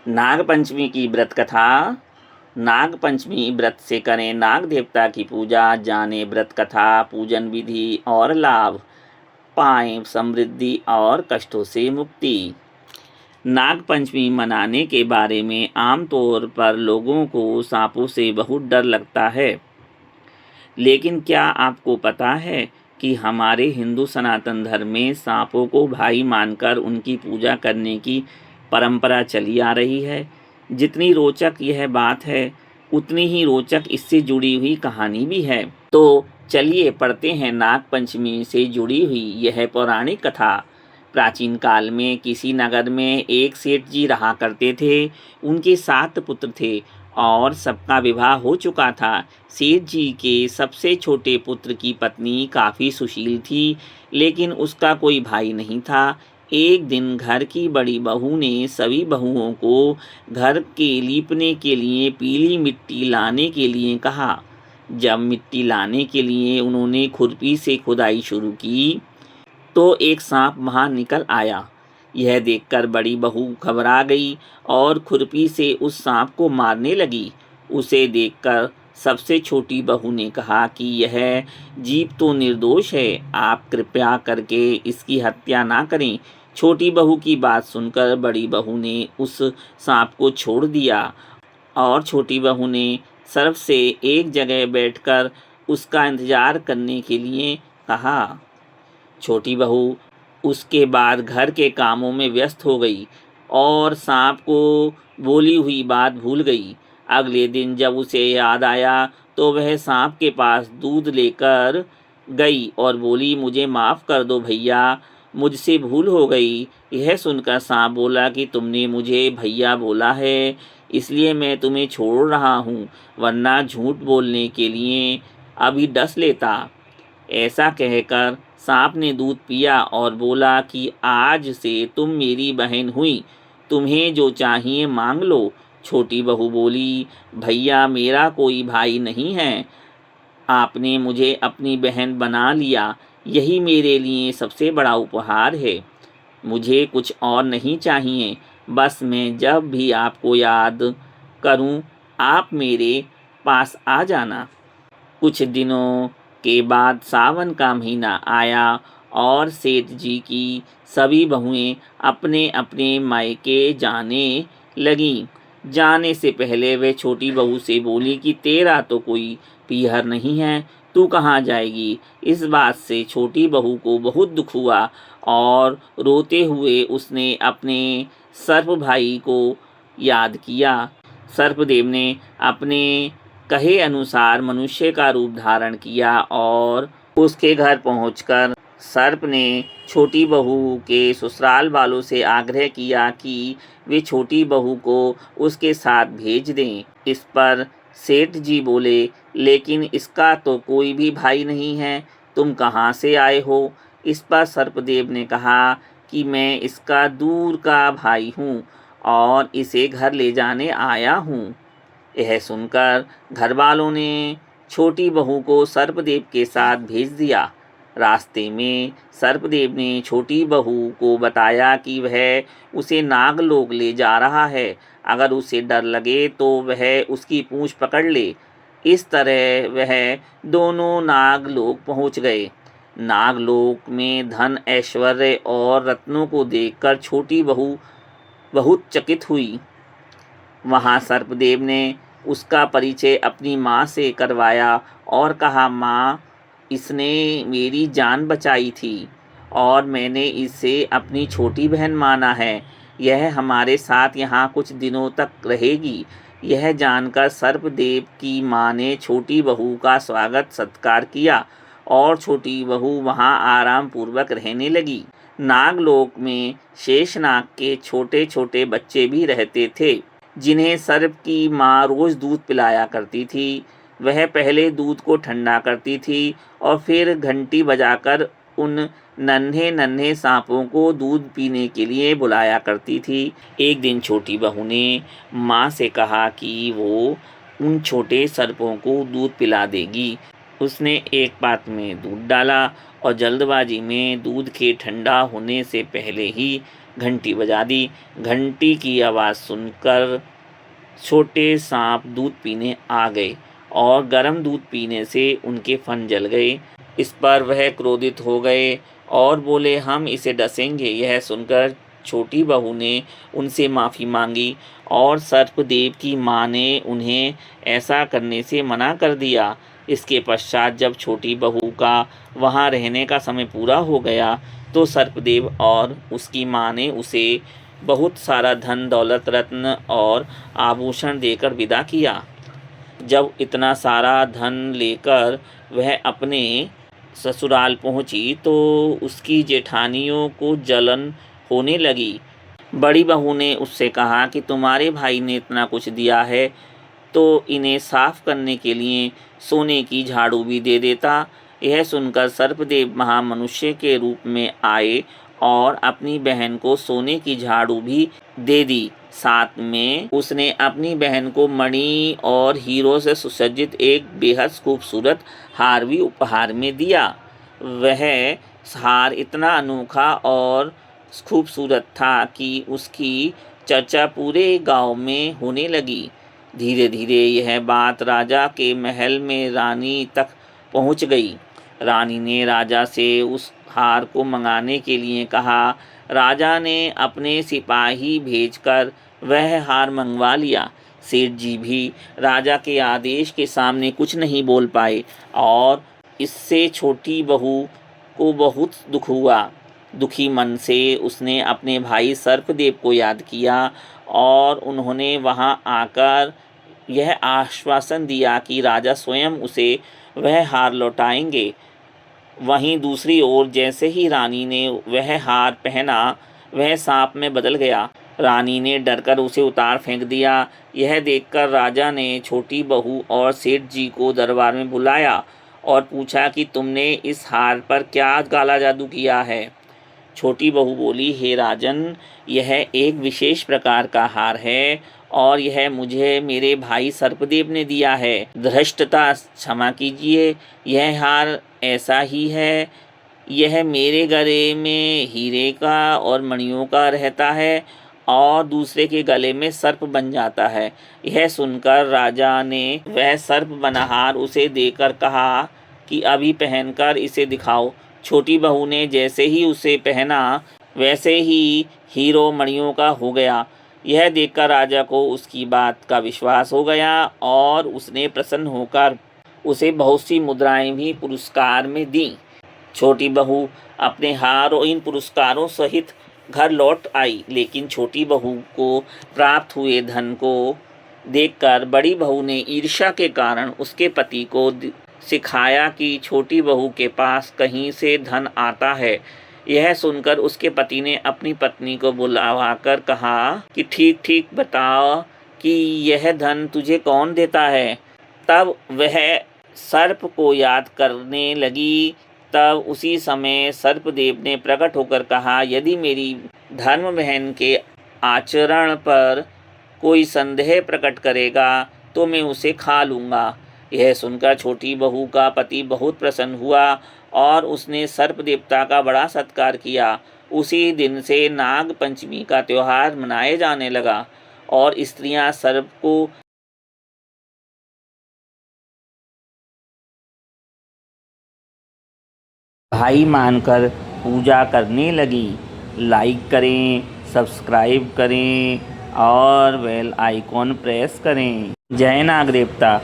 नागपंचमी की व्रत कथा। नागपंचमी व्रत से करें नाग देवता की पूजा, जाने व्रत कथा, पूजन विधि और लाभ, पाएं समृद्धि और कष्टों से मुक्ति। नागपंचमी मनाने के बारे में आमतौर पर लोगों को सांपों से बहुत डर लगता है, लेकिन क्या आपको पता है कि हमारे हिंदू सनातन धर्म में सांपों को भाई मानकर उनकी पूजा करने की परंपरा चली आ रही है। जितनी रोचक यह बात है, उतनी ही रोचक इससे जुड़ी हुई कहानी भी है। तो चलिए पढ़ते हैं नागपंचमी से जुड़ी हुई यह पौराणिक कथा। प्राचीन काल में किसी नगर में एक सेठ जी रहा करते थे। उनके 7 पुत्र थे और सबका विवाह हो चुका था। सेठ जी के सबसे छोटे पुत्र की पत्नी काफ़ी सुशील थी, लेकिन उसका कोई भाई नहीं था। एक दिन घर की बड़ी बहू ने सभी बहुओं को घर के लीपने के लिए पीली मिट्टी लाने के लिए कहा। जब मिट्टी लाने के लिए उन्होंने खुरपी से खुदाई शुरू की, तो एक सांप वहां निकल आया। यह देखकर बड़ी बहू घबरा गई और खुरपी से उस सांप को मारने लगी। उसे देखकर सबसे छोटी बहू ने कहा कि यह जीव तो निर्दोष है, आप कृपया करके इसकी हत्या ना करें। छोटी बहू की बात सुनकर बड़ी बहू ने उस सांप को छोड़ दिया और छोटी बहू ने सर्प से एक जगह बैठकर उसका इंतजार करने के लिए कहा। छोटी बहू उसके बाद घर के कामों में व्यस्त हो गई और सांप को बोली हुई बात भूल गई। अगले दिन जब उसे याद आया, तो वह सांप के पास दूध लेकर गई और बोली, मुझे माफ़ कर दो भैया, मुझसे भूल हो गई। यह सुनकर सांप बोला कि तुमने मुझे भैया बोला है, इसलिए मैं तुम्हें छोड़ रहा हूँ, वरना झूठ बोलने के लिए अभी डस लेता। ऐसा कहकर सांप ने दूध पिया और बोला कि आज से तुम मेरी बहन हुई, तुम्हें जो चाहिए मांग लो। छोटी बहू बोली, भैया मेरा कोई भाई नहीं है, आपने मुझे अपनी बहन बना लिया, यही मेरे लिए सबसे बड़ा उपहार है। मुझे कुछ और नहीं चाहिए, बस मैं जब भी आपको याद करूं, आप मेरे पास आ जाना। कुछ दिनों के बाद सावन का महीना आया और सेठ जी की सभी बहुएं अपने अपने मायके जाने लगीं। जाने से पहले वे छोटी बहू से बोली कि तेरा तो कोई पीहर नहीं है, तू कहाँ जाएगी। इस बात से छोटी बहू को बहुत दुख हुआ और रोते हुए उसने अपने सर्प भाई को याद किया। सर्पदेव ने अपने कहे अनुसार मनुष्य का रूप धारण किया और उसके घर पहुंचकर सर्प ने छोटी बहू के ससुराल वालों से आग्रह किया कि वे छोटी बहू को उसके साथ भेज दें। इस पर सेठ जी बोले, लेकिन इसका तो कोई भी भाई नहीं है, तुम कहाँ से आए हो। इस पर सर्पदेव ने कहा कि मैं इसका दूर का भाई हूँ और इसे घर ले जाने आया हूँ। यह सुनकर घरवालों ने छोटी बहू को सर्पदेव के साथ भेज दिया। रास्ते में सर्पदेव ने छोटी बहू को बताया कि वह उसे नागलोक ले जा रहा है, अगर उसे डर लगे तो वह उसकी पूंछ पकड़ ले। इस तरह वह दोनों नागलोक पहुंच गए। नागलोक में धन, ऐश्वर्य और रत्नों को देखकर छोटी बहू बहुत चकित हुई। वहाँ सर्पदेव ने उसका परिचय अपनी माँ से करवाया और कहा, माँ, इसने मेरी जान बचाई थी और मैंने इसे अपनी छोटी बहन माना है। यह हमारे साथ यहाँ कुछ दिनों तक रहेगी। यह जानकर सर्पदेव की माँ ने छोटी बहू का स्वागत सत्कार किया और छोटी बहू वहाँ आराम पूर्वक रहने लगी। नागलोक में शेषनाग के छोटे छोटे बच्चे भी रहते थे, जिन्हें सर्प की माँ रोज दूध पिलाया करती थी। वह पहले दूध को ठंडा करती थी और फिर घंटी बजाकर उन नन्हे नन्हे सांपों को दूध पीने के लिए बुलाया करती थी। एक दिन छोटी बहू ने माँ से कहा कि वो उन छोटे सर्पों को दूध पिला देगी। उसने एक पात्र में दूध डाला और जल्दबाजी में दूध के ठंडा होने से पहले ही घंटी बजा दी। घंटी की आवाज़ सुनकर छोटे सांप दूध पीने आ गए और गर्म दूध पीने से उनके फन जल गए। इस पर वह क्रोधित हो गए और बोले, हम इसे डसेंगे। यह सुनकर छोटी बहू ने उनसे माफ़ी मांगी और सर्पदेव की माँ ने उन्हें ऐसा करने से मना कर दिया। इसके पश्चात जब छोटी बहू का वहाँ रहने का समय पूरा हो गया तो सर्पदेव और उसकी माँ ने उसे बहुत सारा धन दौलत रत्न और आभूषण देकर विदा किया। जब इतना सारा धन लेकर वह अपने ससुराल पहुंची तो उसकी जेठानियों को जलन होने लगी। बड़ी बहू ने उससे कहा कि तुम्हारे भाई ने इतना कुछ दिया है तो इन्हें साफ करने के लिए सोने की झाड़ू भी दे देता। यह सुनकर सर्पदेव महामनुष्य के रूप में आए और अपनी बहन को सोने की झाड़ू भी दे दी। साथ में उसने अपनी बहन को मणि और हीरो से सुसज्जित एक बेहद खूबसूरत हार भी उपहार में दिया। वह हार इतना अनोखा और खूबसूरत था कि उसकी चर्चा पूरे गांव में होने लगी। धीरे धीरे यह बात राजा के महल में रानी तक पहुंच गई। रानी ने राजा से उस हार को मंगाने के लिए कहा। राजा ने अपने सिपाही भेजकर वह हार मंगवा लिया। सेठ जी भी राजा के आदेश के सामने कुछ नहीं बोल पाए और इससे छोटी बहू को बहुत दुख हुआ। दुखी मन से उसने अपने भाई सर्पदेव को याद किया और उन्होंने वहां आकर यह आश्वासन दिया कि राजा स्वयं उसे वह हार लौटाएंगे। वहीं दूसरी ओर जैसे ही रानी ने वह हार पहना वह सांप में बदल गया। रानी ने डरकर उसे उतार फेंक दिया। यह देखकर राजा ने छोटी बहू और सेठ जी को दरबार में बुलाया और पूछा कि तुमने इस हार पर क्या काला जादू किया है। छोटी बहू बोली, हे राजन, यह एक विशेष प्रकार का हार है और यह मुझे मेरे भाई सर्पदेव ने दिया है। धृष्टता क्षमा कीजिए, यह हार ऐसा ही है। यह मेरे गले में हीरे का और मणियों का रहता है और दूसरे के गले में सर्प बन जाता है। यह सुनकर राजा ने वह सर्प बना हार उसे देकर कहा कि अभी पहनकर इसे दिखाओ। छोटी बहू ने जैसे ही उसे पहना वैसे ही हीरो मणियों का हो गया। यह देखकर राजा को उसकी बात का विश्वास हो गया और उसने प्रसन्न होकर उसे बहुत सी मुद्राएं भी पुरस्कार में दी। छोटी बहू अपने हार और इन पुरस्कारों सहित घर लौट आई, लेकिन छोटी बहू को प्राप्त हुए धन को देखकर बड़ी बहू ने ईर्ष्या के कारण उसके पति को सिखाया कि छोटी बहू के पास कहीं से धन आता है। यह सुनकर उसके पति ने अपनी पत्नी को बुलाकर कहा कि ठीक ठीक बताओ कि यह धन तुझे कौन देता है। तब वह सर्प को याद करने लगी। तब उसी समय सर्पदेव ने प्रकट होकर कहा, यदि मेरी धर्म बहन के आचरण पर कोई संदेह प्रकट करेगा तो मैं उसे खा लूँगा। यह सुनकर छोटी बहू का पति बहुत प्रसन्न हुआ और उसने सर्प देवता का बड़ा सत्कार किया। उसी दिन से नाग पंचमी का त्यौहार मनाया जाने लगा और स्त्रियां सर्प को भाई मानकर पूजा करने लगी। लाइक करें, सब्सक्राइब करें और बेल आइकॉन प्रेस करें। जय नाग देवता।